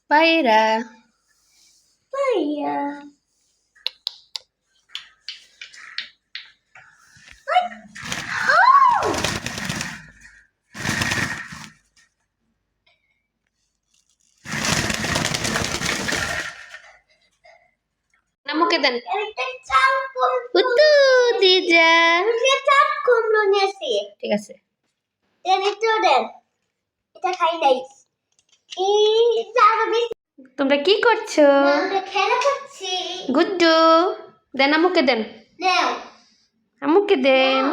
পায়রা নামুকে দেন উত্তু দিজা ঠিক আছে তোমরা কি করছো গুড্ডু দেন আমুকে দেন আমুকে দেন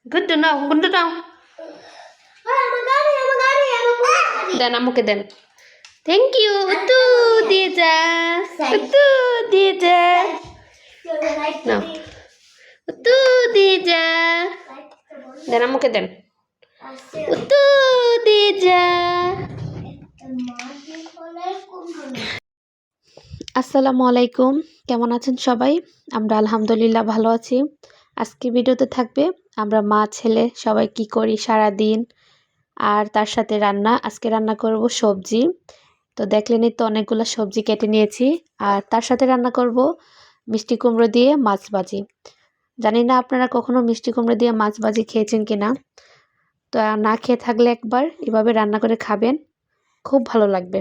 গুড্ডু নাও দেন আমুকে দেন থ্যাংক ইউ উত্তু দিজা উত্তু দিজা নাও উত্তু দিজা দেন আমুকে দেন উত্তু দিজা আসসালামু আলাইকুম কেমন আছেন সবাই আমরা আলহামদুলিল্লাহ ভালো আছি আজকে ভিডিওতে থাকবে আমরা মা ছেলে সবাই কি করি সারা দিন আর তার সাথে রান্না আজকে রান্না করব সবজি তো দেখলেনই তো অনেকগুলো সবজি কেটে নিয়েছি আর তার সাথে রান্না করব মিষ্টি কুমড়ো দিয়ে মাছ ভাজি জানি না আপনারা কখনো মিষ্টি কুমড়ো দিয়ে মাছ ভাজি খেয়েছেন কিনা তো না খেয়ে থাকলে একবার এভাবে রান্না করে খাবেন খুব ভালো লাগবে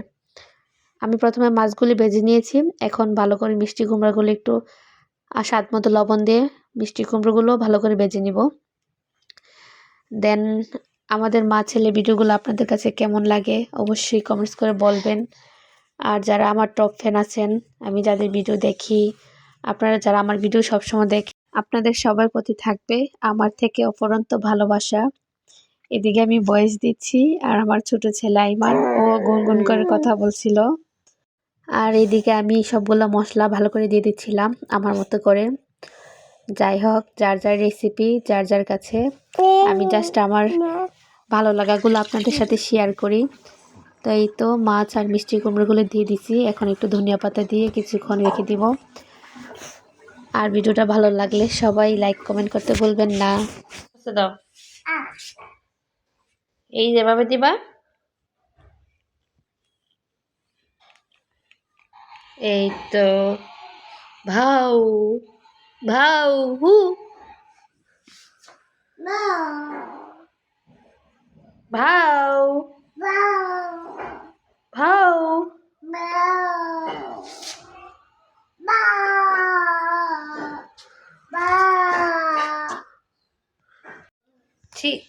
আমি প্রথমে মাছগুলি ভেজে নিয়েছি এখন ভালো করে মিষ্টি কুমড়োগুলো একটু স্বাদ মতো লবণ দিয়ে মিষ্টি কুমড়োগুলো ভালো করে ভেজে নিব দেন আমাদের মা ছেলে ভিডিওগুলো আপনাদের কাছে কেমন লাগে অবশ্যই কমেন্টস করে বলবেন আর যারা আমার টপ ফ্যান আছেন আমি যাদের ভিডিও দেখি আপনারা যারা আমার ভিডিও সবসময় দেখেন আপনাদের সবার প্রতি থাকবে আমার থেকে অফুরন্ত ভালোবাসা এদিকে আমি ভয়েস দিচ্ছি আর আমার ছোট ছেলে আইমান ও গুনগুন করে কথা বলছিল আর এদিকে আমি সবগুলো মশলা ভালো করে দিয়ে দিচ্ছিলাম আমার মতো করে যাই হোক যার যার রেসিপি যার যার কাছে আমি জাস্ট আমার ভালো লাগাগুলো আপনাদের সাথে শেয়ার করি তো এই তো মাছ আর মিষ্টি কুমড়োগুলো দিয়ে দিছি এখন একটু ধনিয়া পাতা দিয়ে কিছুক্ষণ রেখে দিব আর ভিডিওটা ভালো লাগলে সবাই লাইক কমেন্ট করতে ভুলবেন না দাও এই যেভাবে দিবা এই তো ভাউ ভাউ হু ভাউ ভাউ ঠিক